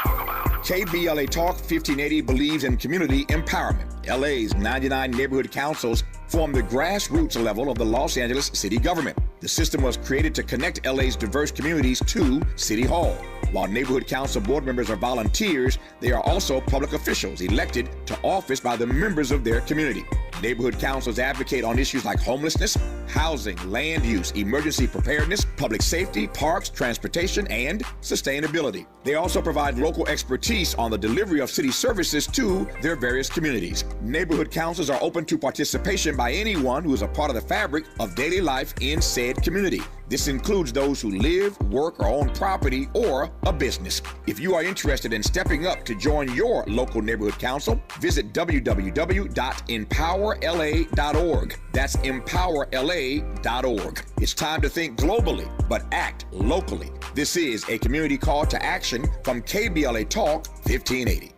KBLA Talk 1580 believes in community empowerment. LA's 99 neighborhood councils form the grassroots level of the Los Angeles city government. The system was created to connect LA's diverse communities to City Hall. While neighborhood council board members are volunteers, they are also public officials elected to office by the members of their community. Neighborhood councils advocate on issues like homelessness, housing, land use, emergency preparedness, public safety, parks, transportation, and sustainability. They also provide local expertise on the delivery of city services to their various communities. Neighborhood councils are open to participation by anyone who is a part of the fabric of daily life in said community. This includes those who live, work, or own property or a business. If you are interested in stepping up to join your local neighborhood council, visit www.empowerla.org. That's empowerla.org. It's time to think globally, but act locally. This is a community call to action from KBLA Talk 1580.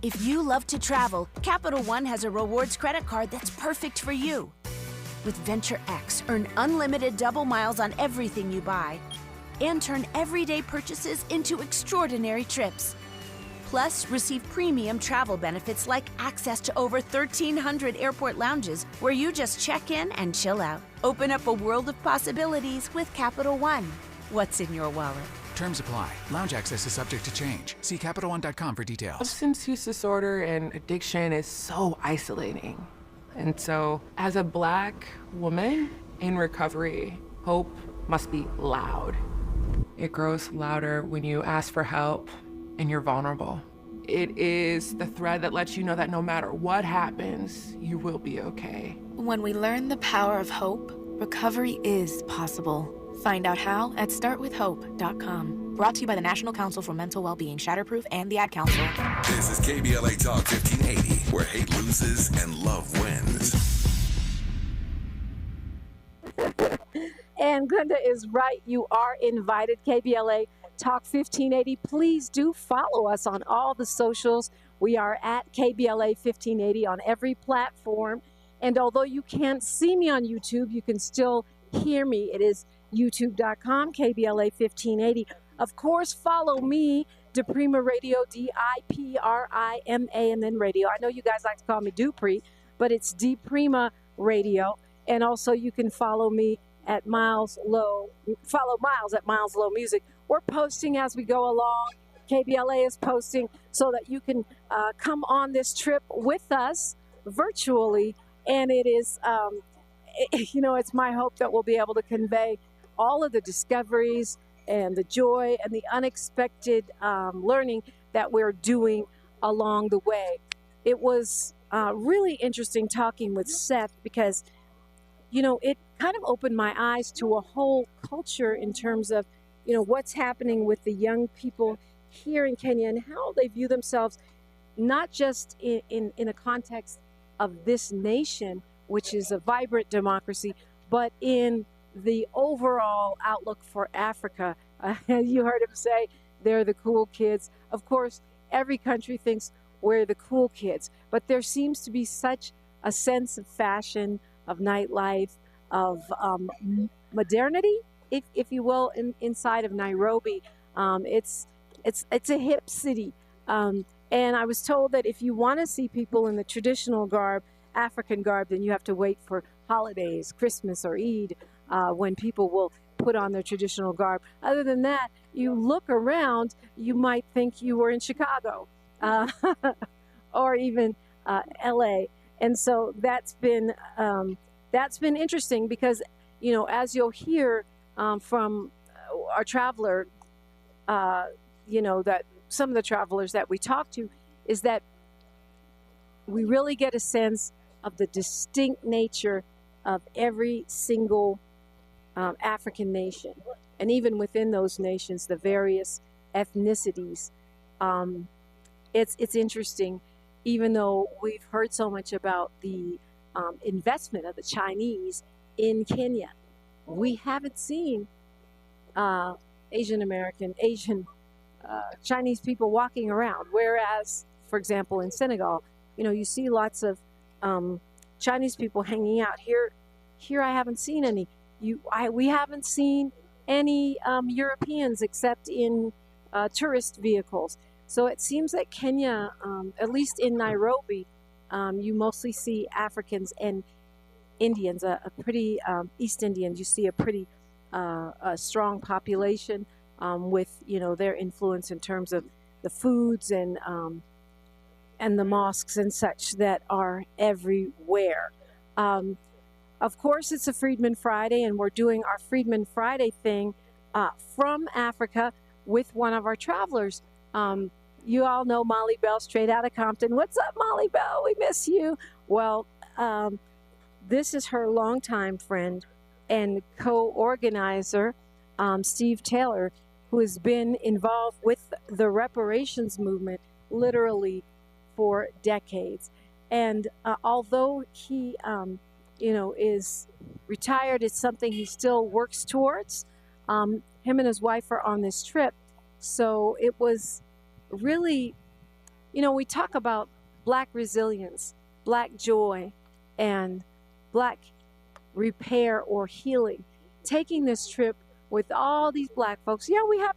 If you love to travel, Capital One has a rewards credit card that's perfect for you. With Venture X, earn unlimited double miles on everything you buy and turn everyday purchases into extraordinary trips. Plus, receive premium travel benefits like access to over 1,300 airport lounges where you just check in and chill out. Open up a world of possibilities with Capital One. What's in your wallet? Terms apply. Lounge access is subject to change. See CapitalOne.com for details. Substance use disorder and addiction is so isolating. And so, as a Black woman in recovery, hope must be loud. It grows louder when you ask for help and you're vulnerable. It is the thread that lets you know that no matter what happens, you will be okay. When we learn the power of hope, recovery is possible. Find out how at startwithhope.com. Brought to you by the National Council for Mental Wellbeing, Shatterproof, and the Ad Council. This is KBLA Talk 1580, where hate loses and love wins. And Glenda is right. You are invited. KBLA Talk 1580. Please do follow us on all the socials. We are at KBLA 1580 on every platform. And although you can't see me on YouTube, you can still hear me. It is youtube.com, KBLA 1580. Of course, follow me, DiPrima Radio, DiPrima, and then radio. I know you guys like to call me Dupree, but it's DiPrima Radio. And also you can follow me at Miles Low Music. We're posting as we go along. KBLA is posting so that you can come on this trip with us virtually. And it is, it's my hope that we'll be able to convey all of the discoveries and the joy and the unexpected learning that we're doing along the way. It was really interesting talking with Seth because, it kind of opened my eyes to a whole culture in terms of, what's happening with the young people here in Kenya and how they view themselves, not just in a context of this nation, which is a vibrant democracy, but in the overall outlook for Africa. You heard him say they're the cool kids. Of course, every country thinks we're the cool kids, but there seems to be such a sense of fashion, of nightlife, of modernity, if you will, inside of Nairobi. It's a hip city. And I was told that if you want to see people in the traditional garb, African garb, then you have to wait for holidays, Christmas or Eid, when people will put on their traditional garb. Other than that, you look around, you might think you were in Chicago or even LA. And so that's been interesting because, as you'll hear from our traveler, that some of the travelers that we talk to is that we really get a sense of the distinct nature of every single African nation. And even within those nations, the various ethnicities. It's interesting, even though we've heard so much about the investment of the Chinese in Kenya, we haven't seen Asian Chinese people walking around. Whereas, for example, in Senegal, you see lots of Chinese people hanging out. Here I haven't seen any. We haven't seen any Europeans except in tourist vehicles. So it seems that Kenya, at least in Nairobi, you mostly see Africans and Indians, a pretty East Indians. You see a pretty strong population with their influence in terms of the foods and the mosques and such that are everywhere. Of course, it's a Freedman Friday, and we're doing our Freedman Friday thing from Africa with one of our travelers. You all know Molly Bell, straight out of Compton. What's up, Molly Bell? We miss you. Well, this is her longtime friend and co-organizer, Steve Taylor, who has been involved with the reparations movement literally for decades. And although he, is retired, it's something he still works towards. Him and his wife are on this trip. So it was really, we talk about Black resilience, Black joy, and Black repair or healing. Taking this trip with all these Black folks. Yeah, we have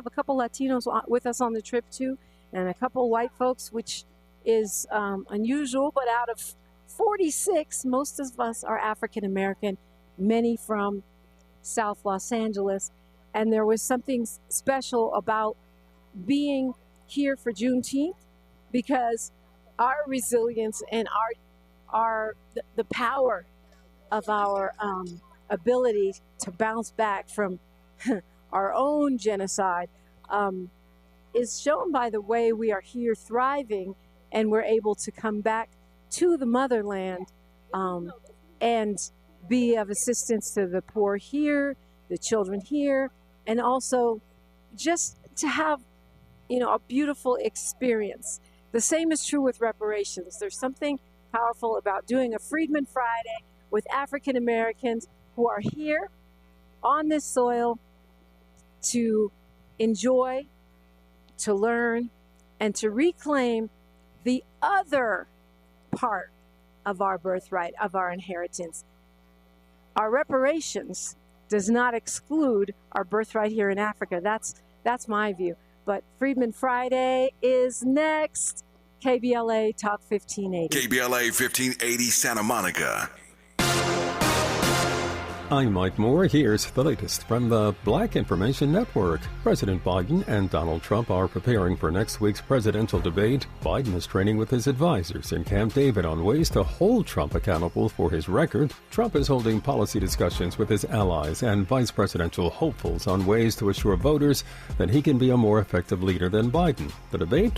a couple Latinos with us on the trip too, and a couple white folks, which is unusual, but out of 46, most of us are African American, many from South Los Angeles. And there was something special about being here for Juneteenth, because our resilience and the power of our ability to bounce back from our own genocide is shown by the way we are here thriving, and we're able to come back to the motherland and be of assistance to the poor here, the children here, and also just to have, a beautiful experience. The same is true with reparations. There's something powerful about doing a Freedman Friday with African Americans who are here on this soil to enjoy, to learn, and to reclaim the other part of our birthright, of our inheritance. Our reparations does not exclude our birthright here in Africa. That's my view. But Freedman Friday is next. KBLA Talk 1580. KBLA 1580 Santa Monica. I'm Mike Moore. Here's the latest from the Black Information Network. President Biden and Donald Trump are preparing for next week's presidential debate. Biden is training with his advisors in Camp David on ways to hold Trump accountable for his record. Trump is holding policy discussions with his allies and vice presidential hopefuls on ways to assure voters that he can be a more effective leader than Biden. The debate